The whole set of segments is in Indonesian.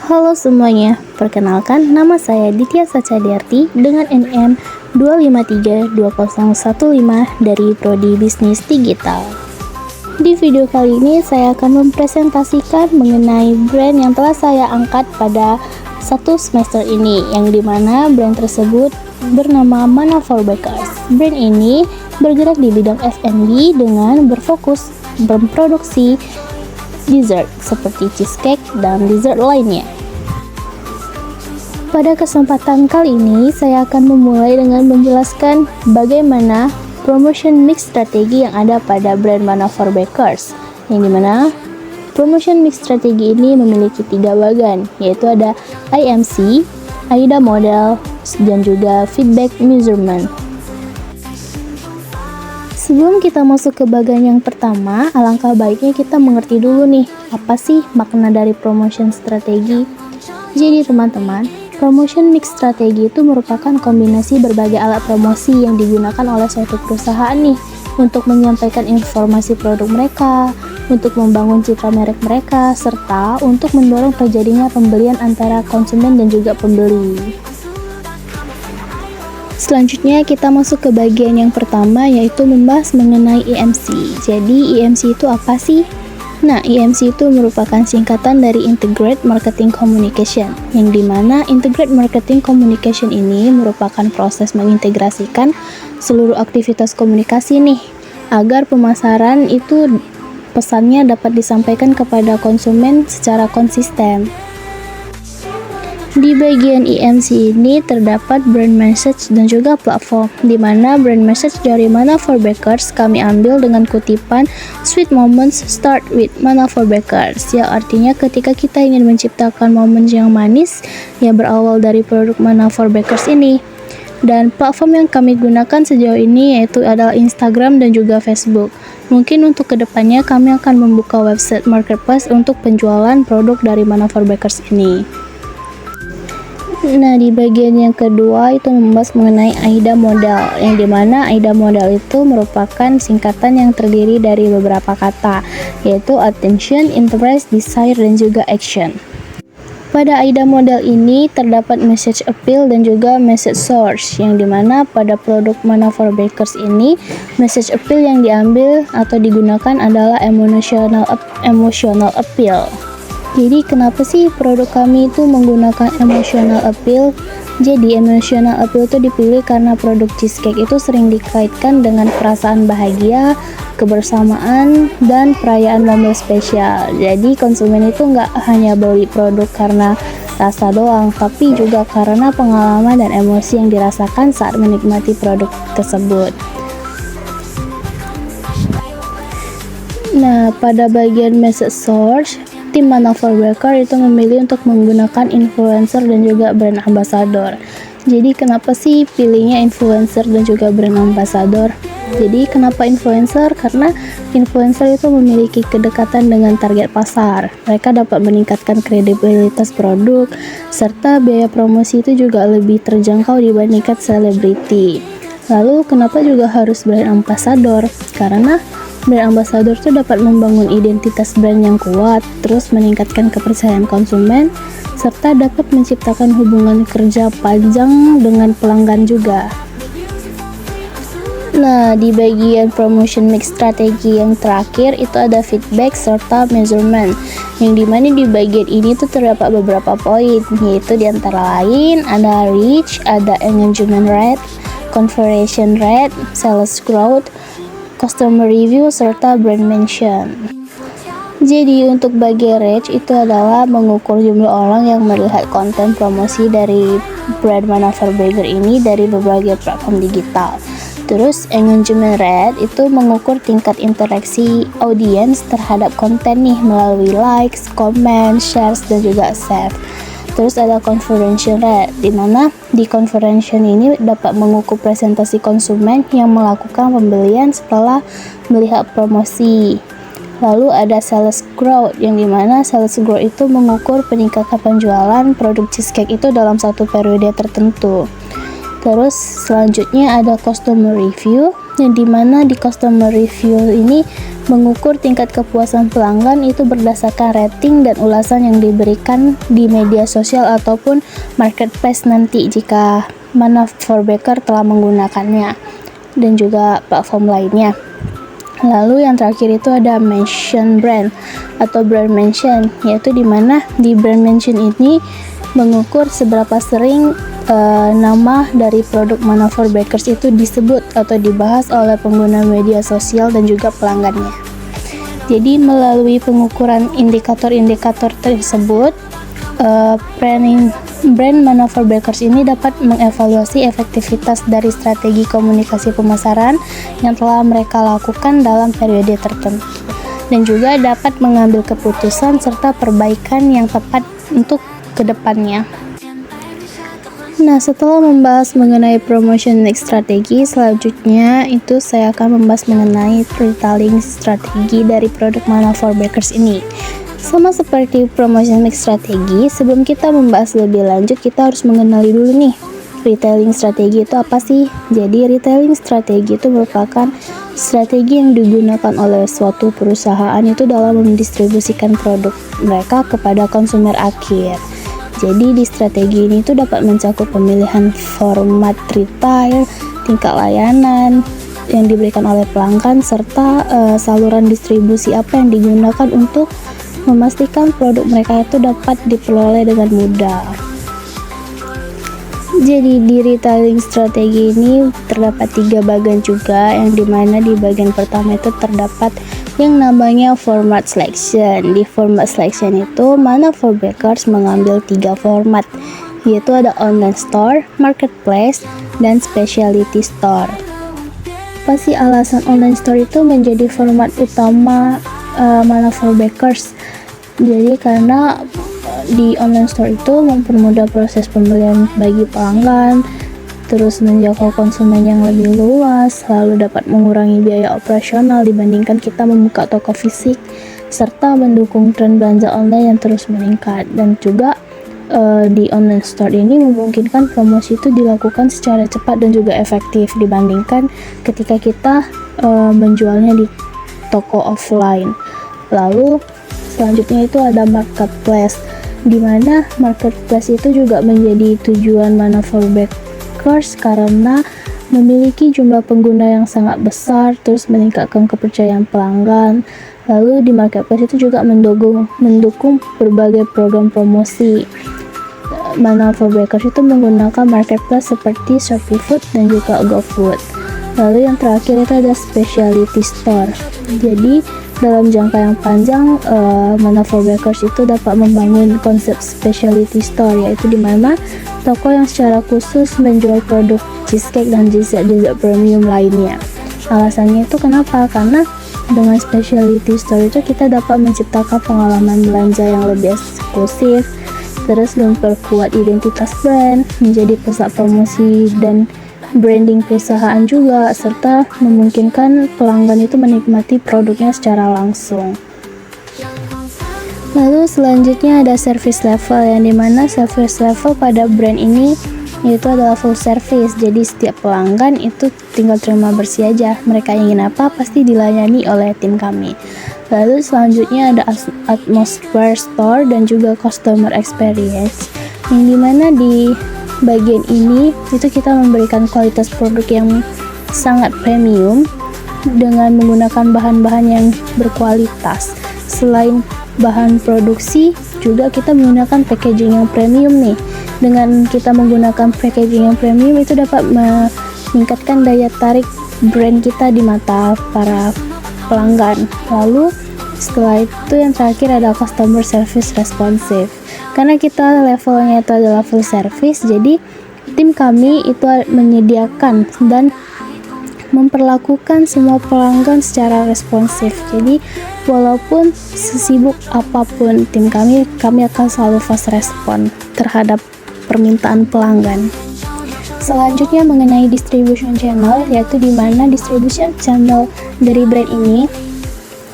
Halo semuanya, perkenalkan nama saya Ditya Sachadiarti dengan NIM 2532015 dari Prodi Bisnis Digital. Di video kali ini saya akan mempresentasikan mengenai brand yang telah saya angkat pada satu semester ini, yang dimana brand tersebut bernama Manafor Bakers. Brand ini bergerak di bidang F&B dengan berfokus memproduksi dessert seperti cheesecake dan dessert lainnya. Pada kesempatan kali ini saya akan memulai dengan menjelaskan bagaimana promotion mix strategi yang ada pada brand Manafor Bakers, yang dimana promotion mix strategi ini memiliki 3 bagian, yaitu ada IMC, AIDA model, dan juga feedback measurement. Sebelum kita masuk ke bagian yang pertama, alangkah baiknya kita mengerti dulu nih, apa sih makna dari promotion strategi. Jadi teman-teman, promotion mix strategi itu merupakan kombinasi berbagai alat promosi yang digunakan oleh suatu perusahaan nih, untuk menyampaikan informasi produk mereka, untuk membangun citra merek mereka, serta untuk mendorong terjadinya pembelian antara konsumen dan juga pembeli. Selanjutnya kita masuk ke bagian yang pertama, yaitu membahas mengenai IMC. Jadi IMC itu apa sih? Nah, IMC itu merupakan singkatan dari Integrated Marketing Communication, yang dimana Integrated Marketing Communication ini merupakan proses mengintegrasikan seluruh aktivitas komunikasi nih, agar pemasaran itu pesannya dapat disampaikan kepada konsumen secara konsisten. Di bagian IMC ini terdapat brand message dan juga platform, di mana brand message dari Manafor Bakers kami ambil dengan kutipan Sweet Moments Start with Manafor Bakers, yang artinya ketika kita ingin menciptakan momen yang manis yang berawal dari produk Manafor Bakers ini. Dan platform yang kami gunakan sejauh ini yaitu adalah Instagram dan juga Facebook. Mungkin untuk kedepannya kami akan membuka website marketplace untuk penjualan produk dari Manafor Bakers ini. Nah, di bagian yang kedua itu membahas mengenai AIDA model, yang dimana AIDA model itu merupakan singkatan yang terdiri dari beberapa kata, yaitu attention, interest, desire, dan juga action. Pada AIDA model ini terdapat message appeal dan juga message source, yang dimana pada produk Manafor Bakers ini message appeal yang diambil atau digunakan adalah emotional appeal. Jadi kenapa sih produk kami itu menggunakan emotional appeal? Jadi emotional appeal itu dipilih karena produk cheesecake itu sering dikaitkan dengan perasaan bahagia, kebersamaan, dan perayaan momen spesial. Jadi konsumen itu nggak hanya beli produk karena rasa doang, tapi juga karena pengalaman dan emosi yang dirasakan saat menikmati produk tersebut. Nah, pada bagian message source, tim Manafor Bakers itu memilih untuk menggunakan influencer dan juga brand ambassador. Jadi kenapa sih pilihnya influencer dan juga brand ambassador? Jadi kenapa influencer? Karena influencer itu memiliki kedekatan dengan target pasar. Mereka dapat meningkatkan kredibilitas produk, serta biaya promosi itu juga lebih terjangkau dibandingkan selebriti. Lalu kenapa juga harus brand ambassador? Karena brand ambassador itu dapat membangun identitas brand yang kuat, terus meningkatkan kepercayaan konsumen, serta dapat menciptakan hubungan kerja panjang dengan pelanggan juga. Nah, di bagian promotion mix strategi yang terakhir itu ada feedback serta measurement, yang dimana di bagian ini tuh terdapat beberapa poin, yaitu diantara lain ada reach, ada engagement rate, conversion rate, sales growth, customer review, serta brand mention. Jadi untuk bagian reach itu adalah mengukur jumlah orang yang melihat konten promosi dari brand Manafor Bakers ini dari berbagai platform digital. Terus engagement rate itu mengukur tingkat interaksi audiens terhadap konten nih melalui likes, comment, shares, dan juga save. Terus ada conversion rate, di mana di conversion ini dapat mengukur presentasi konsumen yang melakukan pembelian setelah melihat promosi. Lalu ada sales growth, yang dimana sales growth itu mengukur peningkatan penjualan produk cheesecake itu dalam satu periode tertentu. Terus selanjutnya ada customer review, yang dimana di customer review ini mengukur tingkat kepuasan pelanggan itu berdasarkan rating dan ulasan yang diberikan di media sosial ataupun marketplace nanti jika Mana for Baker telah menggunakannya, dan juga platform lainnya. Lalu yang terakhir itu ada mention brand atau brand mention, yaitu dimana di brand mention ini mengukur seberapa sering nama dari produk Mana for Bakers itu disebut atau dibahas oleh pengguna media sosial dan juga pelanggannya. Jadi melalui pengukuran indikator-indikator tersebut, brand Mana for Bakers ini dapat mengevaluasi efektivitas dari strategi komunikasi pemasaran yang telah mereka lakukan dalam periode tertentu, dan juga dapat mengambil keputusan serta perbaikan yang tepat untuk kedepannya. Nah, setelah membahas mengenai promotion mix strategi, selanjutnya itu saya akan membahas mengenai retailing strategi dari produk Mana for Bakers ini. Sama seperti promotion mix strategi, sebelum kita membahas lebih lanjut, kita harus mengenali dulu nih, retailing strategi itu apa sih? Jadi, retailing strategi itu merupakan strategi yang digunakan oleh suatu perusahaan itu dalam mendistribusikan produk mereka kepada konsumer akhir. Jadi di strategi ini tuh dapat mencakup pemilihan format retail, tingkat layanan yang diberikan oleh pelanggan, serta saluran distribusi apa yang digunakan untuk memastikan produk mereka itu dapat diperoleh dengan mudah. Jadi di retailing strategi ini terdapat 3 bagian juga, yang dimana di bagian pertama itu terdapat yang namanya format selection. Di format selection itu Mana for Bakers mengambil 3 format, yaitu ada online store, marketplace, dan specialty store. Apa sih alasan online store itu menjadi format utama Mana for Bakers? Jadi karena di online store itu mempermudah proses pembelian bagi pelanggan, terus menjangkau konsumen yang lebih luas, lalu dapat mengurangi biaya operasional dibandingkan kita membuka toko fisik, serta mendukung tren belanja online yang terus meningkat. Dan juga di online store ini memungkinkan promosi itu dilakukan secara cepat dan juga efektif dibandingkan ketika kita menjualnya di toko offline. Lalu selanjutnya itu ada marketplace, di mana marketplace itu juga menjadi tujuan Mana for Bakers karena memiliki jumlah pengguna yang sangat besar, terus meningkatkan kepercayaan pelanggan. Lalu di marketplace itu juga mendukung berbagai program promosi. Mana for Bakers itu menggunakan marketplace seperti Shopee Food dan juga GoFood. Lalu yang terakhir itu ada specialty store. Jadi dalam jangka yang panjang, Mana for Bakers itu dapat membangun konsep specialty store, yaitu di mana toko yang secara khusus menjual produk cheesecake dan dessert premium lainnya. Alasannya itu kenapa? Karena dengan specialty store itu kita dapat menciptakan pengalaman belanja yang lebih eksklusif, terus memperkuat identitas brand, menjadi pusat promosi dan branding perusahaan juga, serta memungkinkan pelanggan itu menikmati produknya secara langsung. Lalu selanjutnya ada service level, yang dimana service level pada brand ini yaitu adalah full service. Jadi setiap pelanggan itu tinggal terima bersih aja, mereka ingin apa pasti dilayani oleh tim kami. Lalu selanjutnya ada atmosphere store dan juga customer experience, yang dimana di bagian ini itu kita memberikan kualitas produk yang sangat premium dengan menggunakan bahan-bahan yang berkualitas. Selain bahan produksi, juga kita menggunakan packaging yang premium nih. Dengan kita menggunakan packaging yang premium itu dapat meningkatkan daya tarik brand kita di mata para pelanggan. Lalu setelah itu yang terakhir ada customer service responsive. Karena kita levelnya itu adalah full service, jadi tim kami itu menyediakan dan memperlakukan semua pelanggan secara responsif. Jadi walaupun sesibuk apapun tim kami akan selalu fast respon terhadap permintaan pelanggan. Selanjutnya mengenai distribution channel, yaitu di mana distribution channel dari brand ini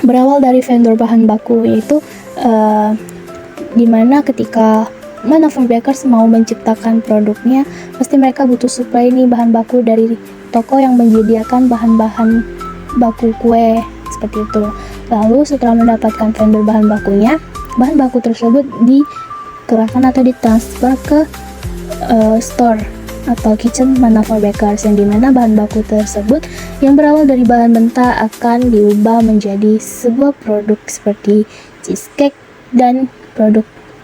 berawal dari vendor bahan baku, yaitu di mana ketika Mana for Bakers mau menciptakan produknya, pasti mereka butuh supply nih bahan baku dari toko yang menyediakan bahan-bahan baku kue seperti itu. Lalu setelah mendapatkan vendor bahan bakunya, bahan baku tersebut dikerahkan atau ditransfer ke store atau kitchen Manafort Bakers, yang dimana bahan baku tersebut yang berawal dari bahan mentah akan diubah menjadi sebuah produk seperti cheesecake dan produk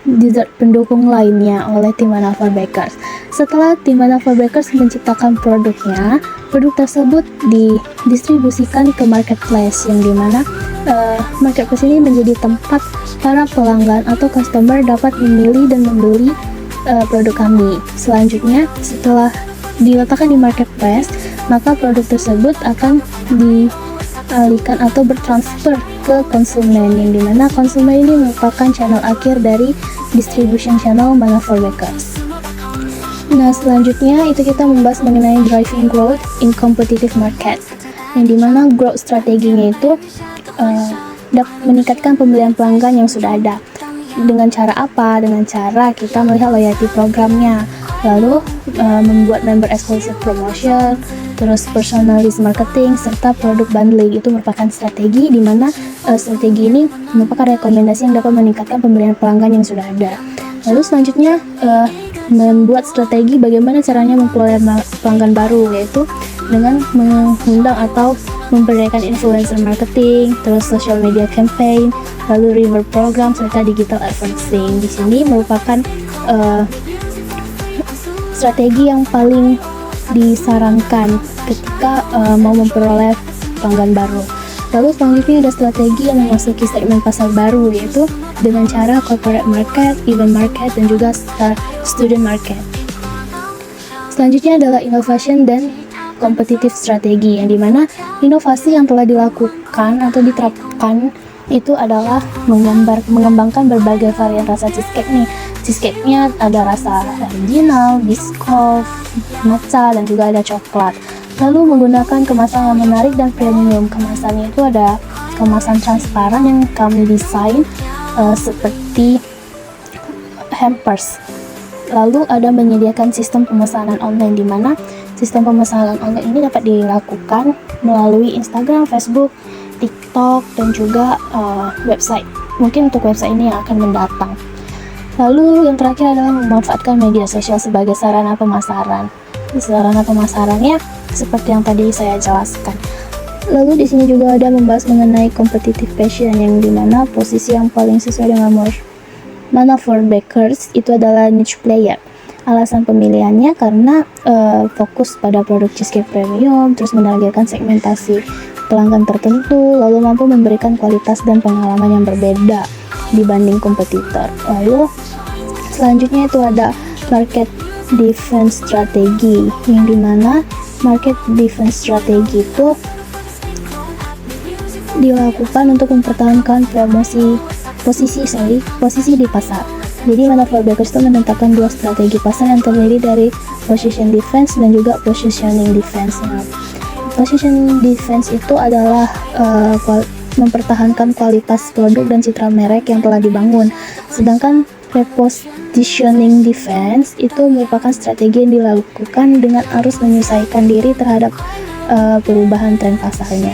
dessert pendukung lainnya oleh tim Manafort Bakers. Setelah tim Manafort Bakers menciptakan produknya, produk tersebut didistribusikan ke marketplace, yang dimana marketplace ini menjadi tempat para pelanggan atau customer dapat memilih dan membeli produk kami. Selanjutnya, setelah diletakkan di marketplace, maka produk tersebut akan dialihkan atau bertransfer ke konsumen, yang dimana konsumen ini merupakan channel akhir dari distribution channel Manafort Bakers. Nah, selanjutnya itu kita membahas mengenai driving growth in competitive market, yang dimana growth strateginya itu meningkatkan pembelian pelanggan yang sudah ada. Dengan cara apa? Dengan cara kita melihat loyalty programnya, lalu membuat member exclusive promotion, terus personalized marketing, serta product bundling. Itu merupakan strategi di mana strategi ini merupakan rekomendasi yang dapat meningkatkan pembelian pelanggan yang sudah ada. Lalu selanjutnya membuat strategi bagaimana caranya memperoleh pelanggan baru, yaitu dengan mengundang atau memberdayakan influencer marketing, terus social media campaign, lalu reward program, serta digital advertising. Di sini merupakan strategi yang paling disarankan ketika mau memperoleh pelanggan baru. Lalu selanjutnya ada strategi yang memasuki segmen pasar baru, yaitu dengan cara corporate market, event market, dan juga student market. Selanjutnya adalah innovation dan kompetitif strategi, yang dimana inovasi yang telah dilakukan atau diterapkan itu adalah mengembangkan berbagai varian rasa cheesecake nih. Cheesecake-nya ada rasa original, biscoff, matcha, dan juga ada coklat. Lalu menggunakan kemasan yang menarik dan premium. Kemasannya itu ada kemasan transparan yang kami desain seperti hampers. Lalu ada menyediakan sistem pemesanan online, di mana sistem pemesanan online ini dapat dilakukan melalui Instagram, Facebook, TikTok, dan juga website. Mungkin untuk website ini yang akan mendatang. Lalu yang terakhir adalah memanfaatkan media sosial sebagai sarana pemasaran. Sarana pemasarannya seperti yang tadi saya jelaskan. Lalu di sini juga ada membahas mengenai competitive passion, yang dimana posisi yang paling sesuai dengan Manafort Bakers itu adalah niche player. Alasan pemilihannya karena fokus pada produk cheesecake premium, terus menargetkan segmentasi pelanggan tertentu, lalu mampu memberikan kualitas dan pengalaman yang berbeda dibanding kompetitor. Lalu selanjutnya itu ada market defense strategi, yang dimana market defense strategi itu dilakukan untuk mempertahankan posisi di pasar. Jadi Manafort Bakers itu menetapkan dua strategi pasar yang terdiri dari position defense dan juga positioning defense. Nah, position defense itu adalah mempertahankan kualitas produk dan citra merek yang telah dibangun. Sedangkan repositioning defense itu merupakan strategi yang dilakukan dengan harus menyesuaikan diri terhadap perubahan tren pasarnya.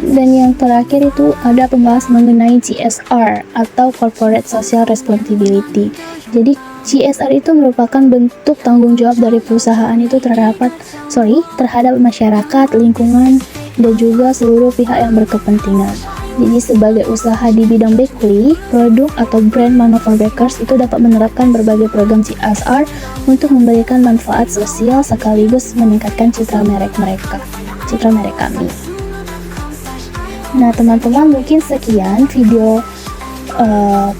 Dan yang terakhir itu ada pembahas mengenai CSR atau Corporate Social Responsibility. Jadi CSR itu merupakan bentuk tanggung jawab dari perusahaan itu terhadap masyarakat, lingkungan, dan juga seluruh pihak yang berkepentingan. Jadi sebagai usaha di bidang bakery, produk atau brand Manafort Bakers itu dapat menerapkan berbagai program CSR untuk memberikan manfaat sosial sekaligus meningkatkan citra merek kami. Nah teman-teman, mungkin sekian video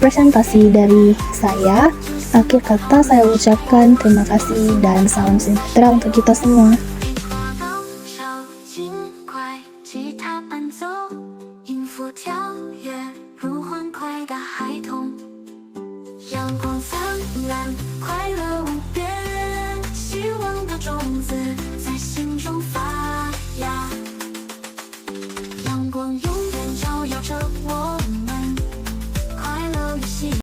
presentasi dari saya. Akhir kata saya ucapkan terima kasih dan salam sejahtera untuk kita semua.阳光灿烂，快乐无